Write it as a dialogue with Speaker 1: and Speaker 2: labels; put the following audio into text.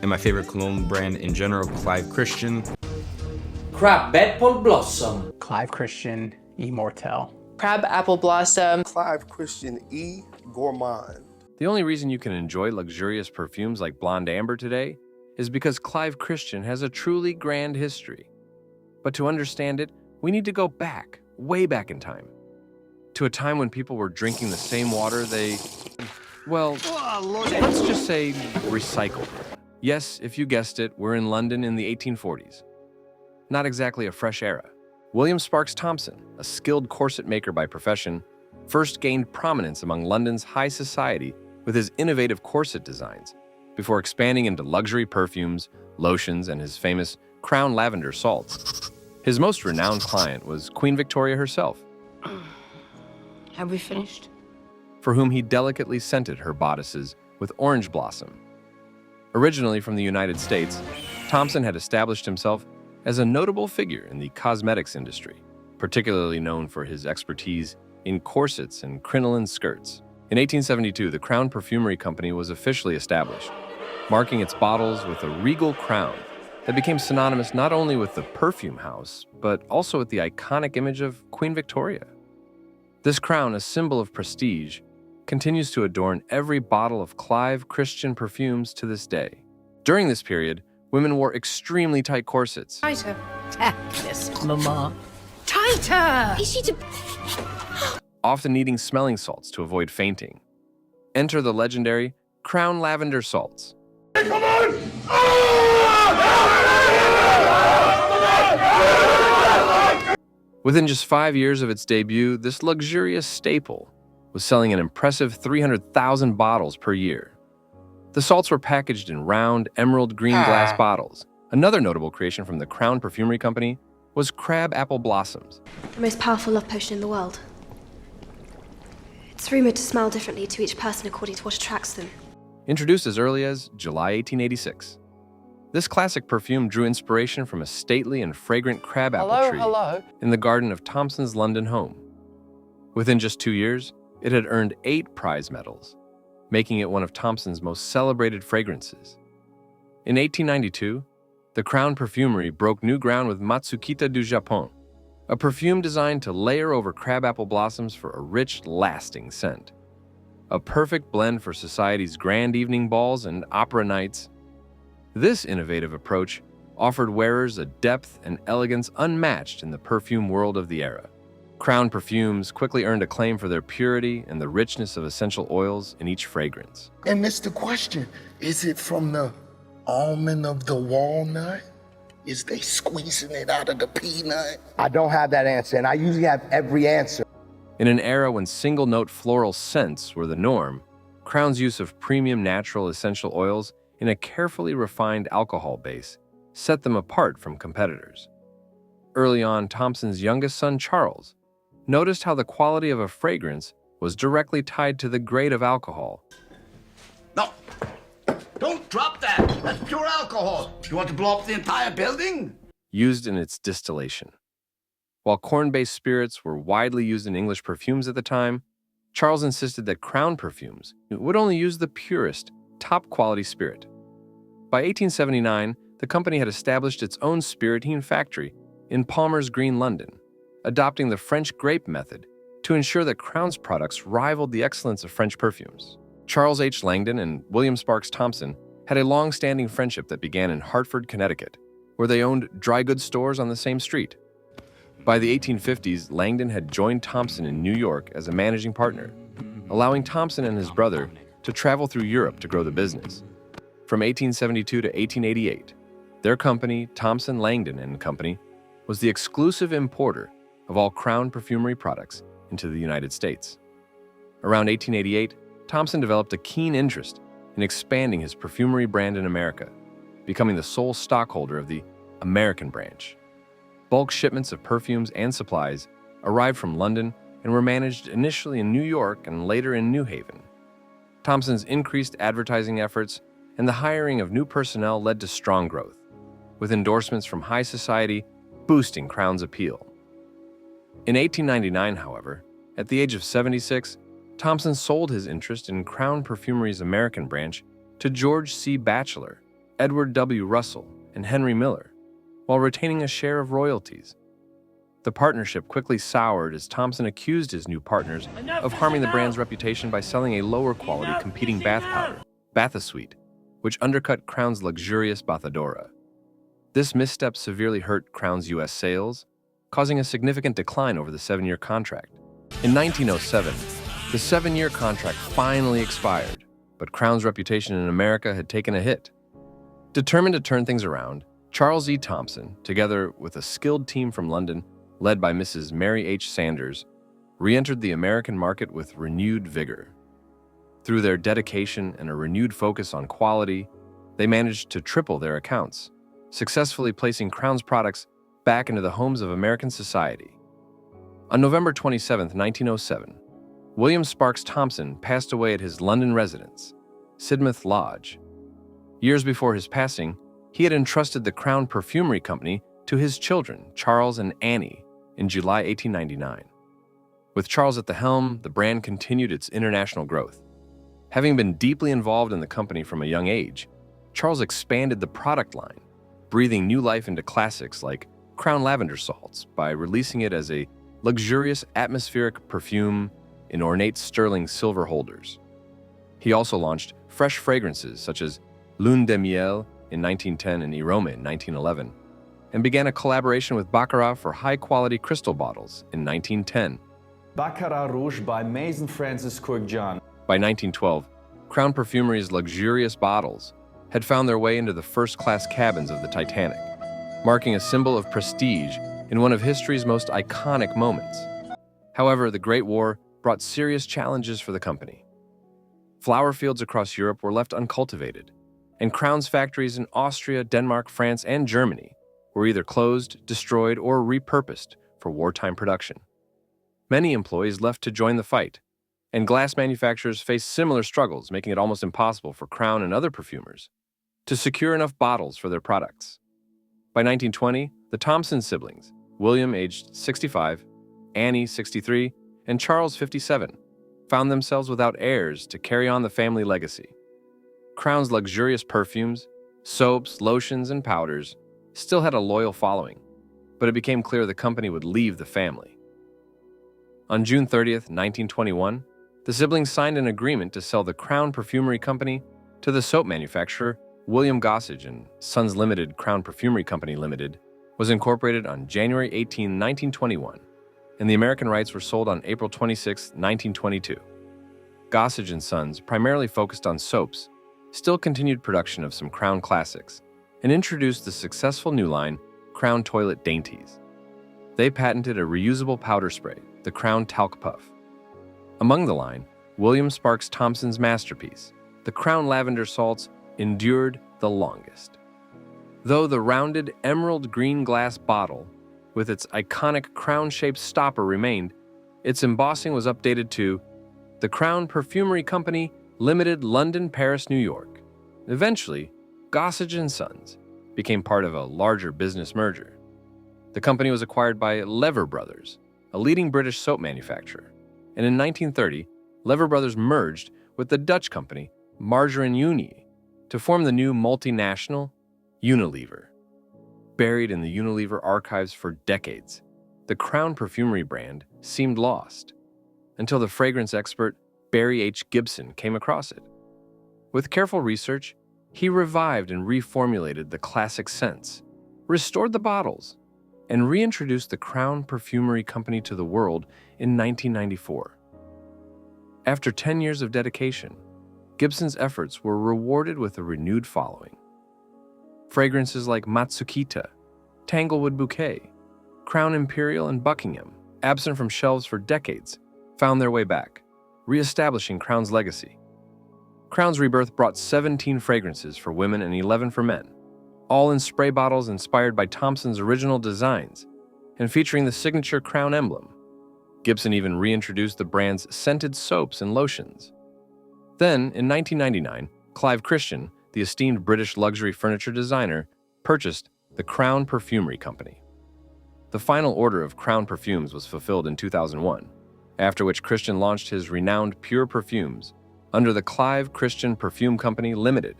Speaker 1: and my favorite cologne brand in general, Clive Christian.
Speaker 2: Crab Apple Blossom.
Speaker 3: Clive Christian Immortel.
Speaker 4: Crab Apple Blossom.
Speaker 5: Clive Christian Gourmand.
Speaker 6: The only reason you can enjoy luxurious perfumes like Blonde Amber today is because Clive Christian has a truly grand history. But to understand it, we need to go back, way back in time, to a time when people were drinking the same water let's just say recycled. Yes, if you guessed it, we're in London in the 1840s. Not exactly a fresh era. William Sparks Thompson, a skilled corset maker by profession, first gained prominence among London's high society with his innovative corset designs, before expanding into luxury perfumes, lotions, and his famous Crown lavender salts. His most renowned client was Queen Victoria herself.
Speaker 7: Have we finished?
Speaker 6: For whom he delicately scented her bodices with orange blossom. Originally from the United States, Thompson had established himself as a notable figure in the cosmetics industry, particularly known for his expertise in corsets and crinoline skirts. In 1872, the Crown Perfumery Company was officially established, marking its bottles with a regal crown that became synonymous not only with the perfume house, but also with the iconic image of Queen Victoria. This crown, a symbol of prestige, continues to adorn every bottle of Clive Christian perfumes to this day. During this period, women wore extremely tight corsets.
Speaker 7: Tighter. Yes, Mama. Tighter! Is she to...
Speaker 6: Often needing smelling salts to avoid fainting. Enter the legendary Crown Lavender Salts.
Speaker 5: Come on!
Speaker 6: Within just 5 years of its debut, this luxurious staple was selling an impressive 300,000 bottles per year. The salts were packaged in round, emerald green glass bottles. Another notable creation from the Crown Perfumery Company was Crab Apple Blossoms.
Speaker 8: The most powerful love potion in the world. It's rumored to smell differently to each person according to what attracts them.
Speaker 6: Introduced as early as July 1886. This classic perfume drew inspiration from a stately and fragrant crabapple tree in the garden of Thompson's London home. Within just 2 years, it had earned 8 prize medals, making it one of Thompson's most celebrated fragrances. In 1892, the Crown Perfumery broke new ground with Matsukita du Japon, a perfume designed to layer over crabapple blossoms for a rich, lasting scent. A perfect blend for society's grand evening balls and opera nights. This innovative approach offered wearers a depth and elegance unmatched in the perfume world of the era. Crown perfumes quickly earned acclaim for their purity and the richness of essential oils in each fragrance.
Speaker 5: And it's the question, is it from the almond of the walnut? Is they squeezing it out of the peanut?
Speaker 9: I don't have that answer, and I usually have every answer.
Speaker 6: In an era when single-note floral scents were the norm, Crown's use of premium natural essential oils in a carefully refined alcohol base set them apart from competitors. Early on, Thompson's youngest son, Charles, noticed how the quality of a fragrance was directly tied to the grade of alcohol.
Speaker 10: No, don't drop that. That's pure alcohol. You want to blow up the entire building?
Speaker 6: Used in its distillation. While corn-based spirits were widely used in English perfumes at the time, Charles insisted that Crown perfumes would only use the purest, top-quality spirit. By 1879, the company had established its own spiritine factory in Palmer's Green, London, adopting the French grape method to ensure that Crown's products rivaled the excellence of French perfumes. Charles H. Langdon and William Sparks Thompson had a long-standing friendship that began in Hartford, Connecticut, where they owned dry goods stores on the same street. By the 1850s, Langdon had joined Thompson in New York as a managing partner, allowing Thompson and his brother to travel through Europe to grow the business. From 1872 to 1888, their company, Thompson Langdon and Company, was the exclusive importer of all Crown Perfumery products into the United States. Around 1888, Thompson developed a keen interest in expanding his perfumery brand in America, becoming the sole stockholder of the American branch. Bulk shipments of perfumes and supplies arrived from London and were managed initially in New York and later in New Haven. Thompson's increased advertising efforts and the hiring of new personnel led to strong growth, with endorsements from high society boosting Crown's appeal. In 1899, however, at the age of 76, Thompson sold his interest in Crown Perfumery's American branch to George C. Batchelor, Edward W. Russell and Henry Miller, while retaining a share of royalties. The partnership quickly soured as Thompson accused his new partners of harming the brand's reputation by selling a lower-quality competing bath powder, Bathasuite, which undercut Crown's luxurious Bathadora. This misstep severely hurt Crown's U.S. sales, causing a significant decline over the 7-year contract. In 1907, the 7-year contract finally expired, but Crown's reputation in America had taken a hit. Determined to turn things around, Charles E. Thompson, together with a skilled team from London, led by Mrs. Mary H. Sanders, re-entered the American market with renewed vigor. Through their dedication and a renewed focus on quality, they managed to triple their accounts, successfully placing Crown's products back into the homes of American society. On November 27, 1907, William Sparks Thompson passed away at his London residence, Sidmouth Lodge. Years before his passing, he had entrusted the Crown Perfumery Company to his children, Charles and Annie, in July 1899. With Charles at the helm, the brand continued its international growth. Having been deeply involved in the company from a young age, Charles expanded the product line, breathing new life into classics like Crown Lavender Salts by releasing it as a luxurious atmospheric perfume in ornate sterling silver holders. He also launched fresh fragrances such as Lune de Miel in 1910 and Aroma in 1911, and began a collaboration with Baccarat for high-quality crystal bottles in 1910.
Speaker 11: Baccarat Rouge by Mason Francis Kurkdjian.
Speaker 6: By 1912, Crown Perfumery's luxurious bottles had found their way into the first-class cabins of the Titanic, marking a symbol of prestige in one of history's most iconic moments. However, the Great War brought serious challenges for the company. Flower fields across Europe were left uncultivated, and Crown's factories in Austria, Denmark, France, and Germany were either closed, destroyed, or repurposed for wartime production. Many employees left to join the fight, and glass manufacturers faced similar struggles, making it almost impossible for Crown and other perfumers to secure enough bottles for their products. By 1920, the Thompson siblings, William aged 65, Annie 63, and Charles 57, found themselves without heirs to carry on the family legacy. Crown's luxurious perfumes, soaps, lotions, and powders still had a loyal following, but it became clear the company would leave the family. On June 30th, 1921, the siblings signed an agreement to sell the Crown Perfumery Company to the soap manufacturer William Gossage and Sons Limited. Crown Perfumery Company Limited was incorporated on January 18, 1921, and the American rights were sold on April 26, 1922. Gossage and Sons primarily focused on soaps, still continued production of some Crown classics, and introduced the successful new line, Crown Toilet Dainties. They patented a reusable powder spray, the Crown Talc Puff. Among the line, William Sparks Thompson's masterpiece, the Crown Lavender Salts, endured the longest. Though the rounded emerald green glass bottle with its iconic crown-shaped stopper remained, its embossing was updated to the Crown Perfumery Company Limited, London, Paris, New York. Eventually, Gossage and Sons became part of a larger business merger. The company was acquired by Lever Brothers, a leading British soap manufacturer, and in 1930, Lever Brothers merged with the Dutch company Margarine Unie to form the new multinational Unilever. Buried in the Unilever archives for decades, the Crown Perfumery brand seemed lost, until the fragrance expert Barry H. Gibson came across it. With careful research, he revived and reformulated the classic scents, restored the bottles, and reintroduced the Crown Perfumery Company to the world in 1994. After 10 years of dedication, Gibson's efforts were rewarded with a renewed following. Fragrances like Matsukita, Tanglewood Bouquet, Crown Imperial, and Buckingham, absent from shelves for decades, found their way back, re-establishing Crown's legacy. Crown's rebirth brought 17 fragrances for women and 11 for men, all in spray bottles inspired by Thompson's original designs and featuring the signature Crown emblem. Gibson even reintroduced the brand's scented soaps and lotions. Then, in 1999, Clive Christian, the esteemed British luxury furniture designer, purchased the Crown Perfumery Company. The final order of Crown perfumes was fulfilled in 2001, after which Christian launched his renowned Pure Perfumes under the Clive Christian Perfume Company Limited